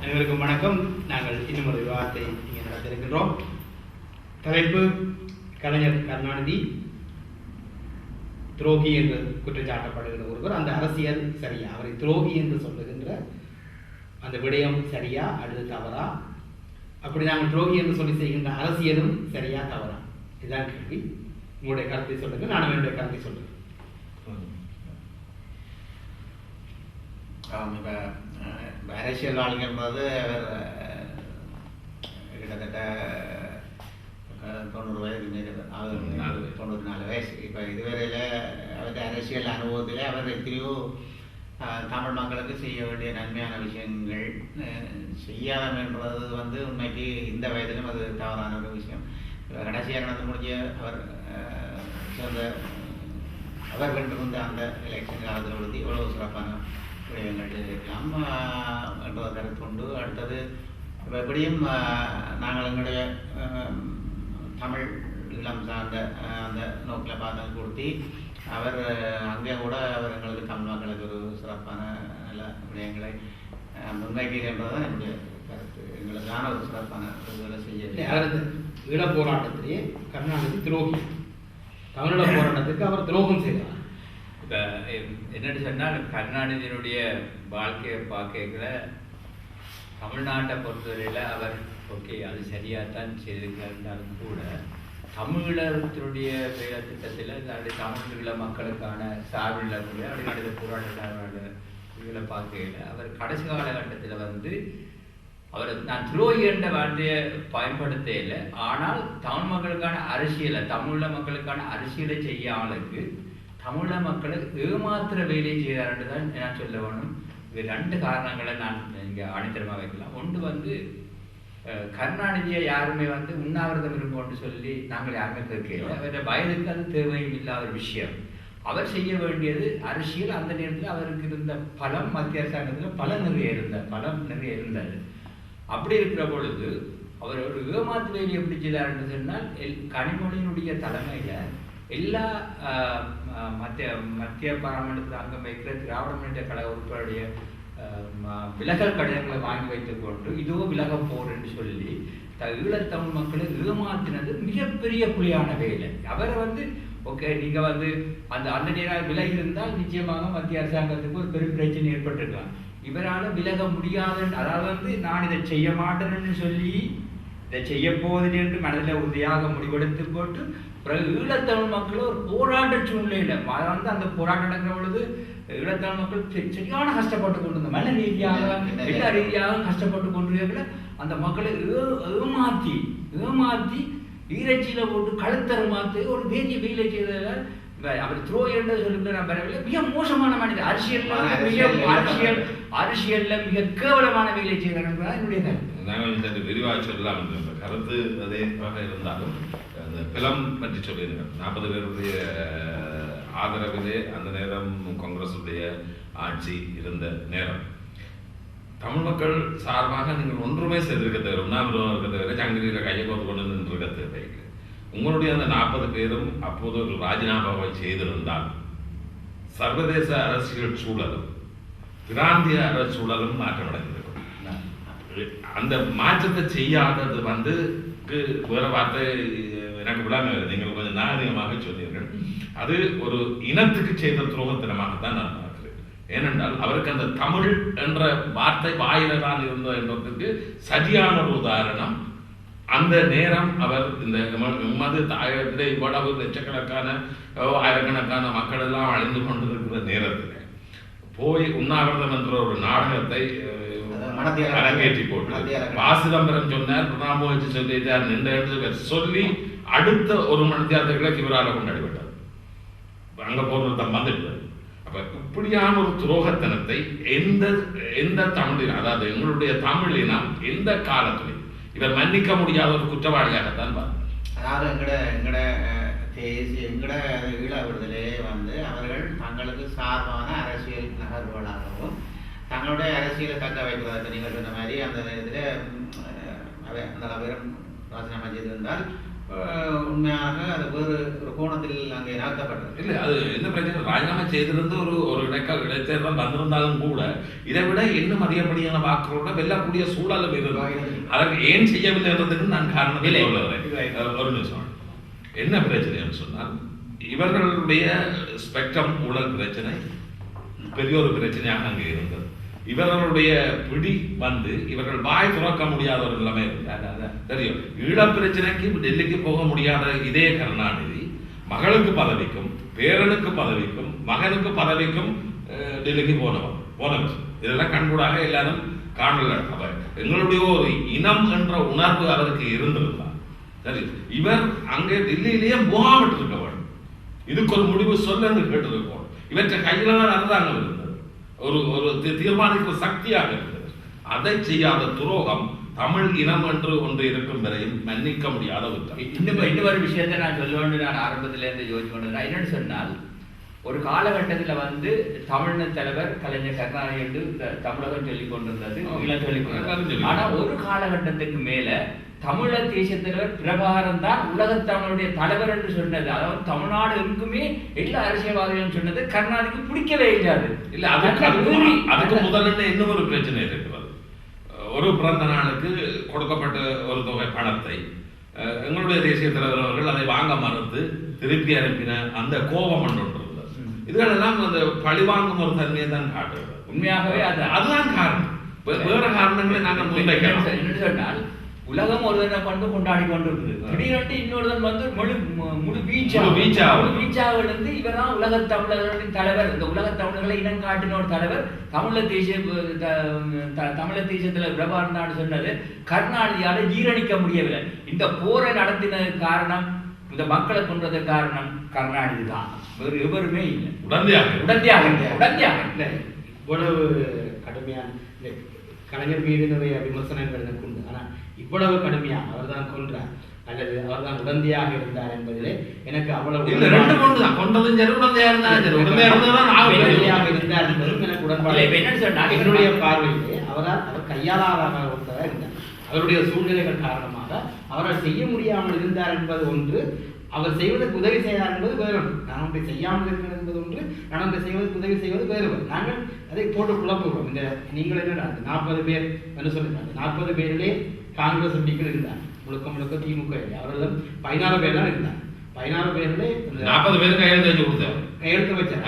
அனைவருக்கும் வணக்கம். நாங்கள் இன்னும் ஒரு விவாதத்தை இங்கே நடத்திருக்கின்றோம். தலைப்பு: கலைஞர் கருணாநிதி துரோகி என்று குற்றச்சாட்டப்படுகிற ஒருவர். அந்த அரசியல் சரியா? அவரை துரோகி என்று சொல்லுகின்ற அந்த விடயம் சரியா அல்லது தவறா? அப்படி நாங்கள் துரோகி என்று சொல்லி செய்கின்ற அரசியலும் சரியா தவறா? இதுதான் கேள்வி. உங்களுடைய கருத்தை சொல்லுங்க, நானும் என்னுடைய கருத்தை சொல்லுங்க. அரசியல்வாதிகள் போது அவர் கிட்டத்தட்ட 90 வயதுக்கு 94 வயசு. இப்போ இதுவரையில் அவருடைய அரசியல் அனுபவத்தில் அவர் எத்தனையோ தமிழ் மக்களுக்கு செய்ய வேண்டிய நன்மையான விஷயங்கள் செய்யாதன்றது உண்மைக்கு இந்த வயதிலும் அது தவறான ஒரு விஷயம். கடைசியாக நடந்து முடிஞ்ச அவர் சேர்ந்த அவர் வென்றிருந்த அந்த எலெக்ஷன் காலத்தில் வந்து எவ்வளோ சிறப்பான விடயங்கள் இருக்கலாம் என்ற கருத்து கொண்டு, அடுத்தது எப்படியும் நாங்கள் எங்களுடைய தமிழ் இளம் சார்ந்த அந்த நோக்கில் பார்த்து கொடுத்தி அவர் அங்கே கூட அவர் எங்களுக்கு தமிழ் மக்களுக்கு ஒரு சிறப்பான நல்ல விடயங்களை முன்வைக்கிறதுதான் என்னுடைய கருத்து. எங்களுக்கான ஒரு சிறப்பான வேலை செய்ய ஈழ போராட்டத்திலேயே கருணாநிதி துரோகி, தமிழீழ போராட்டத்துக்கு அவர் துரோகம் செய்தார். இப்போ என்னென்னு சொன்னால், கருணாநிதியினுடைய வாழ்க்கையை பார்க்கல தமிழ்நாட்டை பொறுத்தவரையில் அவர் ஓகே அது சரியாகத்தான் செய்திருக்கிறாலும் கூட தமிழகத்தினுடைய வேலை திட்டத்தில் தன்னுடைய தமிழீழ மக்களுக்கான சார்பில் அப்படி போராட்ட இதில் பார்க்கல அவர் கடைசி காலகட்டத்தில் அவர் நான் துரோகி என்ற வார்த்தையை பயன்படுத்த இல்லை. ஆனால் தமிழ் மக்களுக்கான அரசியலை, தமிழீழ மக்களுக்கான அரசியலை செய்ய ஆளுக்கு தமிழ மக்களை ஏமாத்திர வேலையை செய்தார் தான் நான் சொல்ல வேணும். இது 2 காரணங்களை நான் இங்கே ஆணித்தரமாக வைக்கலாம். ஒன்று கருணாநிதியை யாருமே உண்ணாவிரதம் இருக்கும்னு சொல்லி நாங்கள் யாருமே கேட்கல. அவருடைய வயதுக்கு அது தேவையும் இல்லாத ஒரு விஷயம். அவர் செய்ய வேண்டியது அரசியல். அந்த நேரத்தில் அவருக்கு இருந்த பலம், மத்திய அரசாங்கத்தில் பலம் நிறைய இருந்தது. அப்படி இருக்கிற பொழுது அவர் ஒரு ஏமாத்து வேலையை எப்படி செய்தார் என்று சொன்னால், கனிமொழியினுடைய தலைமையில் எல்லா மத்திய பாராளுமன்றத்தில் அங்கம் வைக்கிற திராவிட முன்னேற்ற கழக உறுப்பினருடைய விலகல் கடிதங்களை வாங்கி வைத்துக் கொண்டு இதோ விலக போர் என்று சொல்லி ஈழத்தமிழ் மக்களை ஏமாத்தினது மிகப்பெரிய புலியான வேலை. அவரை ஓகே நீங்கள் அந்த நேரம் விலகி இருந்தால் நிச்சயமாக மத்திய அரசாங்கத்துக்கு ஒரு பெரும் பிரச்சனை ஏற்பட்டிருக்கலாம். இவரால் விலக முடியாது, அதாவது நான் இதை செய்ய மாட்டேன்னு சொல்லி இதை செய்ய போவதில்லை என்று மனதில் உறுதியாக முடிவெடுத்து போட்டு பிறகு ஈழத்தமிழ் மக்கள் ஒரு போராட்ட சூழ்நிலையில் அந்த போராட்டம் நடக்கிற பொழுது ஈழத்தமிழ் மக்கள் சரியான கஷ்டப்பட்டு கொண்டு மன ரீதியாக எல்லா ரீதியாக கஷ்டப்பட்டு கொண்டிருக்கிற அந்த மக்களை ஏமாற்றி ஈரச்சியில போட்டு கழுத்தர மாற்றி ஒரு தேசிய வெயிலை செய்ததால் அவர் துரோ என்று சொல்லுகிற நான் வரவில்லை. மிக மோசமான மனிதர், அரசியல்ல மிக கேவலமான வேலை செய்கிறார் என்பதான் என்னுடைய கருத்து. நாங்கள் இந்த விரிவாக சொல்லலாம் என்ற கருத்து அதேவாக இருந்தாலும் அந்த பிலம் பற்றி சொல்லியிருக்கேன். 40 பேருடைய ஆதரவிலே அந்த நேரம் காங்கிரசுடைய ஆட்சி இருந்த நேரம் தமிழ் மக்கள் சார்பாக நீங்கள் ஒன்றுமே செய்திருக்க தேவை, உண்ணாவிரதம் இருக்க தேவை, சங்கிலியில் கையை கோர்த்து கொண்டு நின்றுருக்க தேவையில்லை. உங்களுடைய அந்த 40 பேரும் அப்போது ஒரு ராஜினாமாவை செய்திருந்தால் சர்வதேச அரசியல் சூழலும் பிராந்திய அரசியல் சூழலும் மாற்றமடைந்திருக்கும். அந்த மாற்றத்தை செய்யாதது வேற வார்த்தை எனக்கு விடாம நீங்கள் கொஞ்சம் நாகரிகமாக சொன்னீர்கள். அது ஒரு இனத்துக்கு செய்த துரோகத்தனமாகத்தான் நான் பார்க்கிறேன். ஏனென்றால் அவருக்கு அந்த தமிழ் என்ற வார்த்தை வாயில தான் இருந்த என்பதற்கு சரியான ஒரு உதாரணம். அந்த நேரம் அவர் இந்த மது தாயத்திலே இவ்வளவு லட்சக்கணக்கான ஆயிரக்கணக்கான மக்கள் எல்லாம் அழிந்து கொண்டிருக்கிற நேரத்தில் போய் உண்ணாவிரதம் என்ற ஒரு நாடகத்தை அரங்கேற்றி போட்டு வாசிதம்பரம் சொன்னார், பிரணாம வச்சு சொல்லிட்டார், நின்ற இடத்துல சொல்லி அடுத்த ஒரு மணித்தியாரத்துக்குள்ள இவரால் கொண்டாடிவிட்டார். அங்க போறதான் வந்துட்டு. அப்ப இப்படியான ஒரு துரோகத்தனத்தை எந்த தமிழினம், அதாவது எங்களுடைய தமிழினம் எந்த காலத்திலையும் இவர் மன்னிக்க முடியாத ஒரு குற்றவாளியாகத்தான் பார்த்தார். அதாவது எங்கட ஈழ விடுதலே அவர்கள் தங்களுக்கு சார்பான அரசியல் நகர்வுகளாகவும் தங்களுடைய அரசியலை தக்க வைப்பதற்கு நீங்கள் சொன்ன மாதிரி அந்த இதில் அந்த பேரும் ராஜினாமா செய்திருந்தால் உண்மையாக அது வேறு ஒரு கோணத்தில் அங்கே நகர்த்தப்பட்டது. இல்லை, அது என்ன பிரச்சனை, ராஜினாமா செய்திருந்து ஒரு இடைத்தேர்தல் வந்திருந்தாலும் கூட இதை விட இன்னும் அதிகப்படியான வாக்குகளோட வெல்லக்கூடிய சூழலும் இருந்தது. அதற்கு ஏன் செய்யவில்லைன்றதுக்கு நான் காரணம் சொல்லுறேன். ஒரு நிமிஷம். என்ன பிரச்சனைன்னு சொன்னால், இவர்களுடைய ஸ்பெக்ட்ரம் ஊழல் பிரச்சனை பெரிய ஒரு பிரச்சனையாக அங்கே இருந்தது. இவர்களுடைய பிடி வந்து இவர்கள் வாய் துறக்க முடியாத ஒரு நிலைமை தெரியும். ஈழப் பிரச்சனைக்கு டெல்லிக்கு போக முடியாத இதே கருணாநிதி மகளுக்கு பதவிக்கும் பேரனுக்கு பதவிக்கும் மகனுக்கு பதவிக்கும் டெல்லிக்கு போனவர். இதெல்லாம் கண்கூடாக எல்லாரும் காணல. எங்களுடைய ஒரு இனம் என்ற உணர்வு அவருக்கு இருந்திருந்தார். சரி, இவர் அங்கே டெல்லியிலேயே முகாமிட்டு வேண்டும். இதுக்கு ஒரு முடிவு சொல்ல கேட்டிருக்கோம். இவற்றை கையில தான் அரசாங்கம் இருந்தது, ஒரு தீர்மானிக்க சக்தியாக இருந்தது. அதை செய்யாத துரோகம் தமிழ் இனம் என்று ஒன்று இருக்கும் வரையும் மன்னிக்க முடியாத இன்னும் ஒரு விஷயத்தை நான் சொல்ல வேண்டும். நான் ஆரம்பத்திலேருந்து யோசிச்சு கொண்டு என்னன்னு சொன்னால், ஒரு காலகட்டத்தில் வந்து தமிழ் தலைவர் கலைஞர் கருணாநிதி என்று தமிழகம் சொல்லிக் கொண்டிருந்தது, ஈழம் சொல்லிக் கொண்டிருந்தது. ஆனா ஒரு காலகட்டத்துக்கு மேல தமிழ தேசிய தலைவர் பிரபாகரன் தான் உலக தமிழுடைய தலைவர் என்று சொன்னது. அதாவது தமிழ்நாடு எங்குமே எல்லா அரசியல்வாதிகளும் சொன்னது கருணாநிதிக்கு பிடிக்கவே இல்லாது. இல்ல, அதுக்கு முதல்ல இன்னும் ஒரு பிரச்சனை இருக்கிறது. ஒரு பிறந்த நாளுக்கு கொடுக்கப்பட்ட ஒரு தொகை பணத்தை எங்களுடைய தேசிய தலைவர் அவர்கள் அதை வாங்க மறுத்து திருப்பி அனுப்பின அந்த கோபம் ஒன்று இருந்தது. இதுகளெல்லாம் அந்த பழிவாங்கும் ஒரு தன்மையை தான் காட்டுறது. உண்மையாகவே அதுதான் காரணம். வேற காரணங்களை நாங்கள் முன்வைக்கலாம். என்ன சொன்னால், உலகம் ஒருவரை கொண்டு கொண்டாடி கொண்டிருக்குது. திடீரென்று இன்னொருவன் வந்து முழு வீச்சாக இருந்து இவர்தான் உலக தமிழர்களின் தலைவர், இந்த உலக தமிழர்களை இனம் காட்டின ஒரு தலைவர், தமிழ தேசியத்துல பிரபாகரன் சொன்னது கருணாநிதியால ஜீரணிக்க முடியவில்லை. இந்த போரை நடத்தினது காரணம், இந்த மக்களை கொன்றதுக்கு காரணம் கருணாநிதி தான், வேறு எவருமே இல்லை. உடந்தையாக இல்லை. இவ்வளவு கடுமையான கலைஞர் மீது நிறைய விமர்சனங்கள் எனக்கு உண்டு. ஆனால் இவ்வளவு கடுமையாக அவர் தான் கொன்றார் அல்லது அவர் தான் உடந்தையாக இருந்தார் என்பதிலே எனக்கு அவ்வளவு இருந்தார் என்பதும் எனக்கு உடன்பாடு. என்னுடைய பார்வையிலே அவர் கையாளாக ஒருத்தராக இருந்தார். அவருடைய சூழ்நிலைகள் காரணமாக அவரால் செய்ய முடியாமல் இருந்தார் என்பது ஒன்று, அவர் செய்வதற்கு உதவி செய்தார் என்பது வேறு ஒன்று. நான் ஒன்றை செய்யாமல் இருக்கிறது என்பது ஒன்று, நான் ஒன்றை செய்வதற்கு உதவி செய்வது வேறு. நாங்கள் அதை போட்டு குழப்புகிறோம். இந்த நீங்கள் என்ன 40 பேர் என்று சொல்லியிருக்காங்க. 40 பேரிலே காங்கிரஸ் எம்பிக்கள் இருந்தார், முழுக்க திமுக இல்லை. அவர்களும் 16 பேர் தான் இருந்தார். 16 பேரிலே 40 பேர் கையெழுத்து வச்சார்.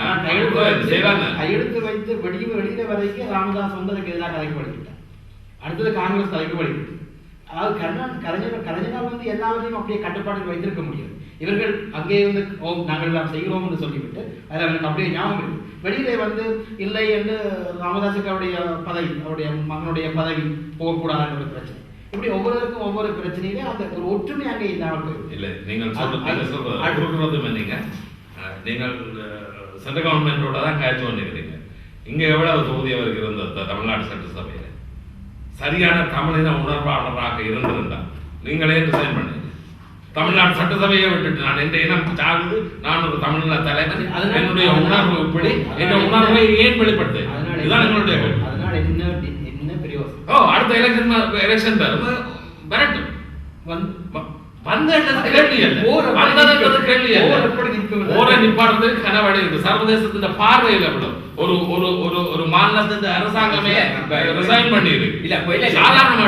கையெழுத்து வைத்து வெளியில வரைக்கும் ராமதாஸ் வந்து அதுக்கு எதிராக கலைக்கு வலிக்கிட்டார். அடுத்தது காங்கிரஸ் தலைக்கு வலிக்கிட்டு. அதாவது கலைஞரால் வந்து எல்லாவற்றையும் அப்படியே கட்டுப்பாடுகள் வைத்திருக்க முடியும். இவர்கள் அங்கே இருந்து நாங்கள் எல்லாம் செய்கிறோம் என்று சொல்லிவிட்டு அதில் அவனுக்கு அப்படியே ஞாபகம் இருக்கு. வெளியிலே வந்து இல்லை என்று ராமதாஸுக்கு அவருடைய மகனுடைய பதவி போகக்கூடாது ஒரு பிரச்சனை. இப்படி ஒவ்வொருவருக்கும் ஒவ்வொரு பிரச்சனையிலே அந்த ஒரு ஒற்றுமை அங்கே இல்லாமல் போயிருக்கு. இல்லை, நீங்கள் சொல்றது நீங்கள் சென்ட்ரல் கவர்மெண்டோட தான் காய்ச்சி கொண்டிருக்கிறீங்க. இங்கே எவ்வளவு தொகுதி அவருக்கு இருந்த தமிழ்நாடு சட்டசபையில் சரியான தமிழின உணர்வாளராக இருந்திருந்தார். நீங்களே ரிசைன் பண்ணீங்க. தமிழ்நாடு சட்டசபையை விட்டுட்டு நான் எந்த இனம் சார்ந்து நான் ஒரு தமிழ்நாடு தலைவர், என்னுடைய உணர்வு இப்படி என்ற உணர்வை ஏன் வெளிப்படுத்த? இதுதான் எங்களுடைய அடுத்த எலெக்ஷன் வரட்டும். சர்வதேசத்தின் பார்வையில் ஒரு மாநிலத்தின் அரசாங்கமே ரிசைன் பண்ணியிருக்கு. சாதாரணமா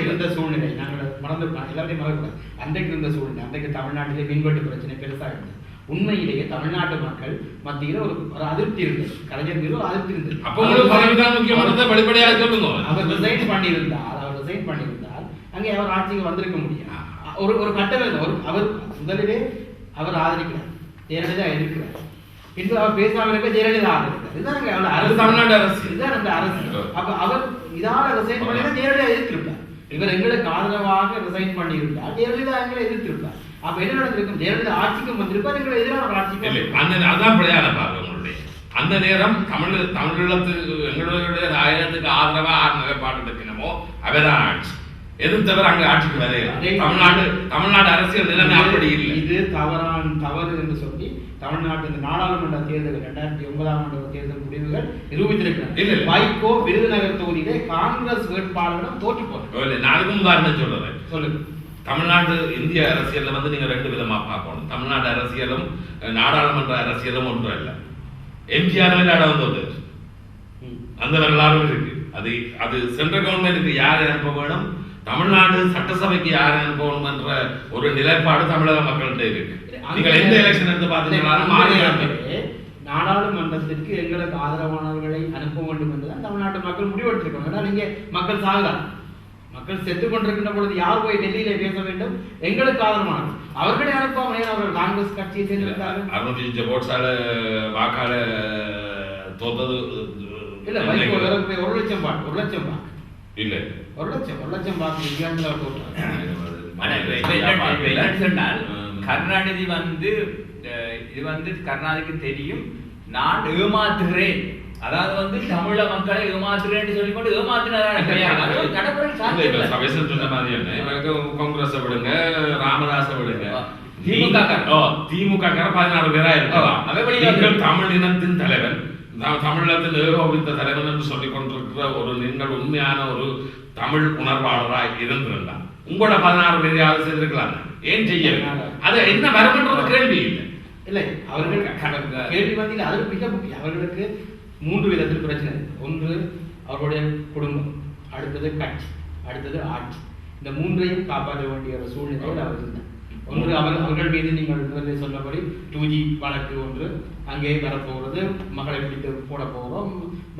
இருந்த சூழ்நிலை நாங்கள் மறந்துவிட்டோம், எல்லாத்தையும் மறந்துவிட்டோம். அன்றைக்கு இருந்த சூழ்நிலை, அன்றைக்கு தமிழ்நாட்டிலே மின்வெட்டு பிரச்சனை பெருசாக இருந்தது. உண்மையிலேயே தமிழ்நாட்டு மக்கள் மத்தியில் ஒரு அதிருப்தி இருந்தது. கலைஞர் மீது ஒரு அதிருப்தி இருந்தது. அவர் ரிசைன் பண்ணியிருந்தால் அங்கே அவர் ஆட்சிக்கு வந்திருக்க முடியும். ஒரு கட்டத்தில் அவர் முதலிலே அவர் ஆதரிக்கிறார், ஜெயலலிதா எதிர்க்கிறார். இன்று அவர் பேசாமல் இருக்க ஜெயலலிதா ஆதரிக்கிறார். இதுதான் அரசு, தமிழ்நாடு அரசு, இதுதான் அந்த அரசு. அப்ப அவர் இதால ரிசைன் பண்ணி ஜெயலலிதா எதிர்த்திருப்பார். இவர் எங்களுக்கு ஆதரவாக ரிசைன் பண்ணியிருந்தால் ஜெயலலிதா எங்களை எதிர்த்திருப்பார். அப்ப என்ன நடந்திருக்கும்? ஜெயலலிதா ஆட்சிக்கும் வந்திருப்பார், எங்களை எதிரான ஆட்சிக்கும். அதான் பிள்ளையான பார்வை உங்களுடைய அந்த நேரம் தமிழீழத்து எங்களுடைய ஆயிரத்துக்கு ஆதரவாக நிலைப்பாடு எடுக்கணுமோ அவதான் ஆட்சி. எதிர்த்தவர் அங்க ஆட்சிக்கு வரையலாம். தமிழ்நாடு அரசியல் நிலைமை அப்படி இல்லை. இது தவறு என்று சொல்லி தமிழ்நாட்டு இந்த நாடாளுமன்ற தேர்தல் 2009ஆம் ஆண்டு தேர்தல் முடிவுகள் நிரூபித்திருக்கிறார். வைகோ விருதுநகர் தொகுதியிலே காங்கிரஸ் வேட்பாளரிடம் தோற்று போனார். நாளைக்கும் உதாரணம் சொல்றேன். சொல்லுங்க. தமிழ்நாடு இந்திய அரசியல்ல வந்து நீங்க ரெண்டு விதமா பார்க்கணும். தமிழ்நாடு அரசியலும் நாடாளுமன்ற அரசியலும் ஒன்று அல்ல. எம்ஜிஆர் விளையாட வந்தது அந்த வரலாறும் இருக்கு. அது சென்ட்ரல் கவர்மெண்ட்டுக்கு யார் அனுப்ப வேணும், தமிழ்நாடு சட்டசபைக்கு யார் அனுப்பணும் என்ற ஒரு நிலைப்பாடு தமிழக மக்கள்கிட்ட இருக்கு. நீங்கள் எந்த எலெக்ஷன் எடுத்து பார்த்தீங்கன்னா நாடாளுமன்றத்திற்கு எங்களுக்கு ஆதரவானவர்களை அனுப்ப வேண்டும் என்றுதான் தமிழ்நாட்டு மக்கள் முடிவெடுத்திருக்கோம். ஏன்னா நீங்க மக்கள் சாகலாம், மக்கள் செத்து கொண்டிருக்கின்ற பொழுது யார் போய் டெல்லியில பேச வேண்டும், எங்களுக்கு ஆதரவானவர் அவர்களை அனுப்பாமல் ஏன் அவர்கள் காங்கிரஸ் கட்சியை சேர்ந்திருக்கார்கள்? 605 ஓட்ஸால வாக்காள தோத்தது இல்ல, 1 லட்சம் பாட்டு 1 லட்சம் பாட்டு இல்ல 1 லட்சம் பாட்டு விஜயாண்டில சொன்னால் கருணாநிதி வந்து இது வந்து கருணாநிதிக்கு தெரியும் நான் ஏமாத்துகிறேன், அதாவது வந்து தமிழ மக்களை ஏமாத்துறேன்னு சொல்லிக்கொண்டு காங்கிரஸ் விடுங்க, ராமதாச விடுங்க, திமுக 16 பேரா இருக்கலாம். தமிழ் இனத்தின் தலைவன், தமிழகத்தில் ஏகோபித்த தலைவன் என்று சொல்லிக் கொண்டிருக்கிற ஒரு நீங்கள் உண்மையான ஒரு தமிழ் உணர்வாளராய் இருந்திருந்தால் உங்களோட 16 பேரையாவது செய்திருக்கலாம். ஏன் செய்யல? அது என்ன வரணுன்றது கேள்வி இல்லை. இல்லை, அவர்கள் கேள்வி வந்து அது மிக முக்கியம். அவர்களுக்கு 3 விதத்தில் பிரச்சனை. ஒன்று அவர்களுடைய குடும்பம், அடுத்தது கட்சி, அடுத்தது ஆட்சி. இந்த 3ஐயும் காப்பாற்ற வேண்டிய ஒரு சூழ்நிலையில் அவர் இருந்தார். ஒன்று அவர்கள் மீது நீங்கள் முதலில் சொன்னபடி 2G வழக்கு ஒன்று அங்கே வரப்போகிறது, மகளை பிடித்து போட போகிறோம்,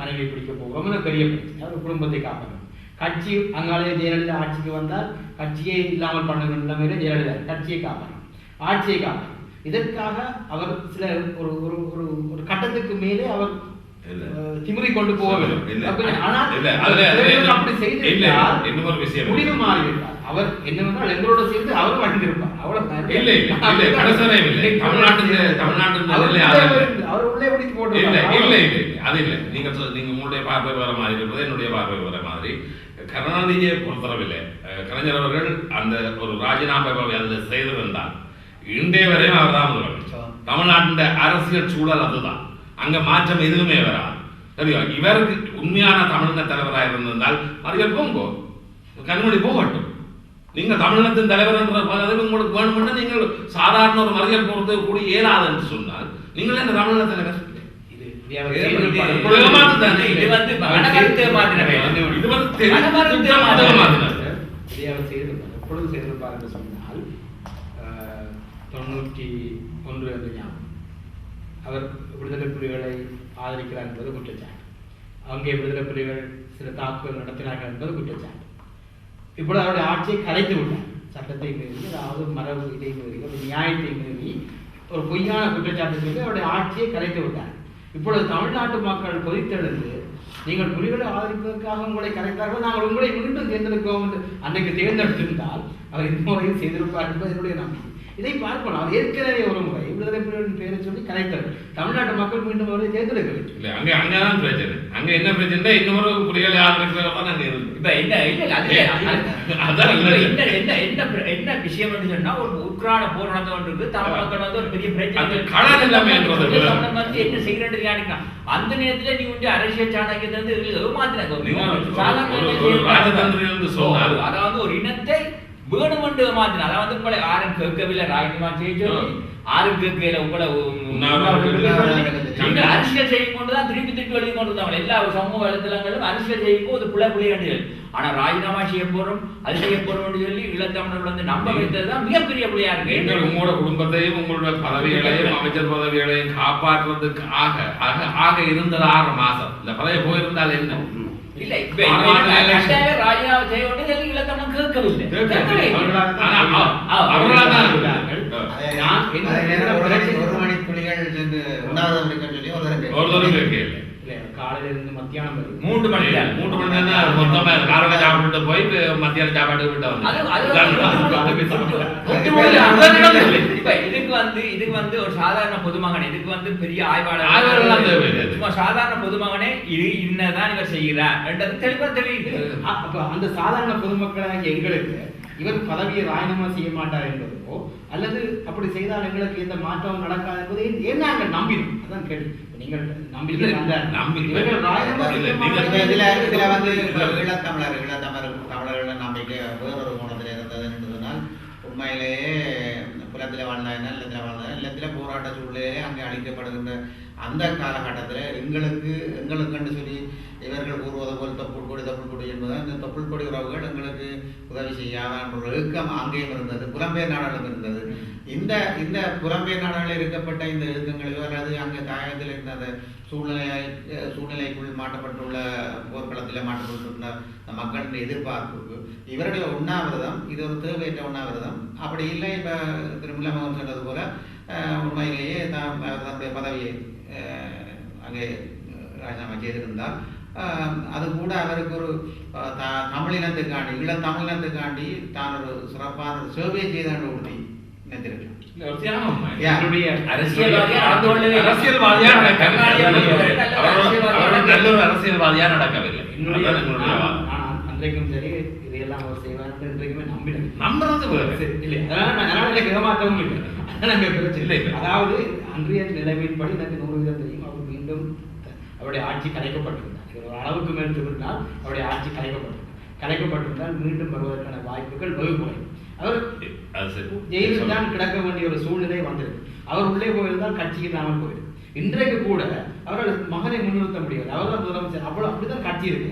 மனைவியை பிடிக்க போகிறோம், பெரிய பிரச்சனை. அவர் குடும்பத்தை காப்பாற்றணும். கட்சி அங்காலே ஜெயலலிதா ஆட்சிக்கு வந்தால் கட்சியை இல்லாமல் பண்ணுகிற நிலைமையில ஜெயலலிதா கட்சியை காப்பாற்றணும், ஆட்சியை காப்பாற்றணும். இதற்காக அவர் சில ஒரு ஒரு ஒரு கட்டத்துக்கு மேலே அவர் திமிரி கொண்டு போக வேண்டும். அப்படி செய்திருந்தால் முடிவு மாறிவிட்டார். அவர் என்னவென்றால் எங்களோட சேர்ந்து அவரும் வழங்கியிருப்பார். அவர் உள்ளே பிடித்து போட்டு அது இல்லை. நீங்க உங்களுடைய பார்வை வர மாதிரி இருப்பது, என்னுடைய பார்வை வர மாதிரி. கருணாநிதியை பொறுத்தளவில்லை கலைஞர் அவர்கள் அந்த ஒரு ராஜினாமாவை அதில் செய்திருந்தால் இன்றைய வரையும் அவர் தான் முதலமைச்சர். தமிழ்நாட்டின் அரசியல் சூழல் அதுதான், அங்க மாற்றம் எதுவுமே வராது. சரியா? இவருக்கு உண்மையான தமிழின தலைவராக இருந்திருந்தால் மறியல் போங்கோ, கனிமொழி போகட்டும். நீங்க தமிழினத்தின் தலைவர் என்ற பதவி உங்களுக்கு வேணும்னா நீங்கள் சாதாரண ஒரு மறியல் போறது கூட இயலாது என்று சொன்னால் நீங்கள் என்ன தமிழின தலைவர்? அவர் விடுதலை புலிகளை ஆதரிக்கிறார் என்பது குற்றச்சாட்டு. அங்கே விடுதலை புலிகள் சில தாக்குதல் நடத்தினார்கள் என்பது குற்றச்சாட்டு. இப்பொழுது அவருடைய ஆட்சியை கலைத்து விட்டார். சட்டத்தை மீறி, அதாவது மரபு இதை மீறி, ஒரு நியாயத்தை மீறி ஒரு பொய்யான குற்றச்சாட்டு மீறி அவருடைய ஆட்சியை கலைத்து விட்டார். இப்பொழுது தமிழ்நாட்டு மக்கள் கொதித்தெழுந்து நீங்கள் புலிகளை ஆதரிப்பதற்காக உங்களை கலைத்தார்கள், நாங்கள் உங்களை மீண்டும் தேர்ந்தெடுக்கிறோம் என்று அன்றைக்கு தேர்ந்தெடுத்திருந்தால் அவர் இந்த முறையில் செய்திருப்பார் என்பது என்னுடைய நம்பிக்கை. இதை பார்க்கணும். அவர் ஏற்கனவே ஒரு முறை விடுதலை புலிகளின் பேரை சொல்லி கலைத்தார். தமிழ்நாட்டு மக்கள் மீண்டும் அவரை தேர்ந்தெடுக்கவில்லை. இல்லை, அங்கதான் பிரச்சனை. அங்க என்ன பிரச்சனை? இன்னொரு புலிகளை ஆதரிக்கிறதான் அங்க இருக்கு. இப்ப என்ன விஷயம் என்று சொன்னா, ஒரு உக்ரான போர் நடந்து கொண்டிருக்கு. தமிழ் மக்கள் வந்து ஒரு பெரிய பிரச்சனை வந்து என்ன செய்யறது அந்த நேரத்துல நீ வந்து அரசியல் சாணக்கியத்தை வந்து அதாவது ஒரு இனத்தை வேணுமென்று மாத்தினா, அதாவது உங்களை யாரும் கேட்கவில்லை ராஜினாமா செய்ய சொல்லி, யாரும் கேட்கல உங்களை நீங்கள் அரசியல் செய்யும் கொண்டுதான் திருப்பி எழுதி கொண்டு எல்லா சமூக வலைத்தளங்களும் அரசியல் செய்யும் போது புள்ளி கண்டிகள். ஆனா ராஜினாமா செய்ய போறோம், அது செய்ய போறோம் சொல்லி ஈழத்தமிழர்கள் வந்து நம்ப வைத்ததுதான் மிகப்பெரிய புள்ளியா இருக்கு. நீங்கள் உங்களோட குடும்பத்தையும் உங்களோட பதவிகளையும் அமைச்சர் பதவிகளையும் காப்பாற்றுவதற்கு ஆக இருந்தது 6 மாசம். இந்த பதவி போயிருந்தால் என்ன இல்ல, இப்ப ராஜினாமா செய்ய வேண்டியது ஈழத்தமிழன் கேட்கவில்லை. காலையில இருந்து மத்தியானம் 3 மணி நேரம் மொத்தமா காலையில சாப்பிட்டு போய் மத்தியானம் சாப்பாட்டு விட்டு இதுக்கு வந்து ஒரு சாதாரண பொதுமகனே, இதுக்கு வந்து பெரிய ஆய்வாளர் சும்மா சாதாரண பொதுமகனே இது இன்னதான் இவர் செய்கிறார் தெளிவா தெரியுது. அப்ப அந்த சாதாரண பொதுமக்களாக எங்களுக்கு இவர் பதவியை ராஜினாமா செய்ய மாட்டார் என்பதோ அல்லது அப்படி செய்தால் எங்களுக்கு எந்த மாற்றம் நடக்காது என்பதை ஏன் நாங்கள் நம்பினோம்? அதான் கேள்வி. நீங்கள் நம்பிக்கை தமிழர்கள் நம்பிக்கை வேறொரு கோணத்தில் இருந்தது என்று சொன்னால் உண்மையிலேயே புலத்தில் வாழ்ந்தாயினா இல்லத்தில் வாழ்ந்தாயினா இல்லத்தில் போராட்ட சூழ்நிலையிலே அங்கே அளிக்கப்படுகின்ற அந்த காலகட்டத்தில் எங்களுக்குன்னு சொல்லி இவர்கள் கூறுவது போல் தொப்புள் கொடி என்பது இந்த தொப்புள் கொடி உறவுகள் எங்களுக்கு உதவி செய்யாதான் ஒரு இயக்கம் அங்கேயும் இருந்தது, புலம்பெயர் நாடுகளும் இருந்தது. இந்த புலம்பெயர் நாடுகளில் இருக்கப்பட்ட இந்த இயக்கங்கள் அல்லது அங்கே தாயகத்தில் இருந்த அந்த சூழ்நிலைக்குள் மாற்றப்பட்டுள்ள போர்க்களத்தில் மாற்றப்பட்டுள்ள மக்களின் எதிர்பார்ப்புக்கு இவருடைய உண்ணாவிரதம் இது ஒரு தேவையற்ற உண்ணாவிரதம். அப்படி இல்லை இப்போ திருமலை மகன் சொன்னது போல உண்மையிலேயே தன்னுடைய பதவியை அங்கே ராஜினாமா செய்திருந்தால் அது கூட அவருக்கு ஒரு தமிழினத்துக்காண்டி தமிழினத்துக்காண்டி தான் ஒரு சிறப்பான ஒரு சேவையை செய்தாண்டு உறுதி நினைத்திருக்கேன். அரசியல்வாதியா நடக்கவில்லை. அன்றைக்கும் சரி இதையெல்லாம் அவர் செய்வார் இன்றைக்குமே நம்புறது இல்லை, ஏமாற்றவும் இல்லை. அதாவது அன்றைய நிலைமையின்படி எனக்கு 100% தெரியும். அவர் மீண்டும் அவருடைய ஆட்சி கலைக்கப்பட்டிருந்தார். ஒரு அளவுக்கு மேல் திரும்பினால் அவருடைய ஆட்சி கலைக்கப்பட்டிருந்தால் மீண்டும் வருவதற்கான வாய்ப்புகள் வெகு குறையும். அவர் ஜெயிலில் தான் கிடக்க வேண்டிய ஒரு சூழ்நிலை வந்திருக்கு. அவர் உள்ளே போயிருந்தால் கட்சிக்கு இல்லாமல் போயிடும். இன்றைக்கு கூட அவர்கள் மகனை முன்னிறுத்த முடியாது. அவர் தான் முதலமைச்சர். அவ்வளோ அப்படிதான் கட்சி இருக்கு.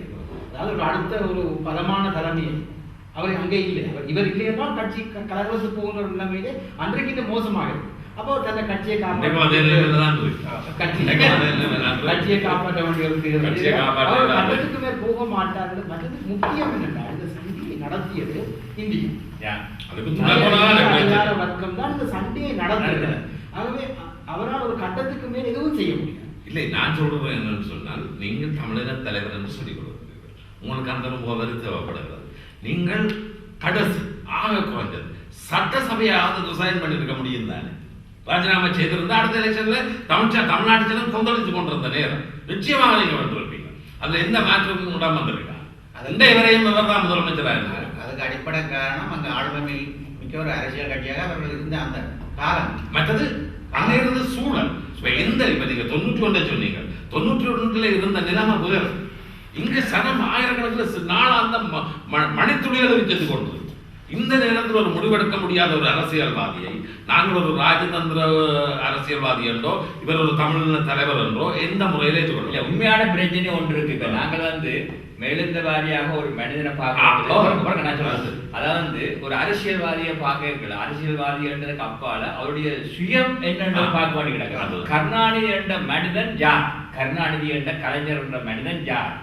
அதாவது ஒரு அடுத்த ஒரு பலமான தலைமையை அவர் அங்கே இல்லை. இவர் இல்லை என்றால் கட்சி கலர்வத்து போகின்ற ஒரு நிலைமையிலே அன்றைக்கு இந்த மோசமாக இருக்கு. அப்போ தன்னை கட்சியை காப்பாற்ற வேண்டிய கட்டத்துக்கு மேல் போக மாட்டார்கள். மற்றது முக்கியம் என்னென்றால் இந்த சண்டையை நடத்தியது இந்தியா வர்க்கம் தான் இந்த சண்டையை நடத்தியது. ஆகவே அவரால் ஒரு கட்டத்துக்கு மேல் எதுவும் செய்ய முடியாது. இல்லை, நான் சொல்றது என்னன்னு சொன்னால் நீங்கள் தமிழக தலைவர் என்று சொல்லிக் கொடுக்கிறீர்கள். உங்களுக்கு அந்த முகவரி தேவைப்படுகிறது. நீங்கள் கடைசி ஆக குறைஞ்சது சட்டசபையாவது ரிசைன் பண்ணிருக்க முடியும் தானே. ராஜினாமா செய்திருந்தா அடுத்த எலெக்ஷன்ல தமிழ்நாட்டு ஜனம் கொந்தளிச்சு கொண்டிருந்த நேரம் நிச்சயமாக நீங்க வந்திருப்பீங்க. அதுல எந்த மாற்றமும் உடம்பு வந்திருக்கா. அந்த இவரையும் இவர் தான் முதலமைச்சராக இருந்தார். அதுக்கு அடிப்படை காரணம் அங்க ஆளுமை மிக்க ஒரு அரசியல் கட்சியாக அவர்கள் இருந்த அந்த காலம். மற்றது அங்க இருந்த சூழல். இப்ப நீங்க 91 சொன்னீங்க. 91 இருந்த நிலைமை வேறு. இங்க சனம் ஆயிரக்கணக்கில் நாளா அந்த மணித்துளிகளை வச்சது கொண்டு இந்த நேரத்தில் ஒரு முடிவெடுக்க முடியாத ஒரு அரசியல்வாதியை நாங்கள் ஒரு ராஜதந்திர அரசியல்வாதி என்றோ இவர் ஒரு தமிழ் தலைவர் என்றோ எந்த முறையில ஏற்றுக்கொள்ள உண்மையான பிரச்சனை ஒன்று இருக்கு. இப்ப நாங்கள் மேலெந்த வாரியாக ஒரு மனிதனை பார்க்க, அதாவது ஒரு அரசியல்வாதியை பார்க்க இருக்கல. அரசியல்வாதி என்றதுக்கு அப்பால அவருடைய சுயம் என்னென்று பார்க்க வேண்டி கிடக்கிறது. கருணாநிதி என்ற மனிதன் யார்? கருணாநிதி என்ற கலைஞர் என்ற மனிதன் யார்?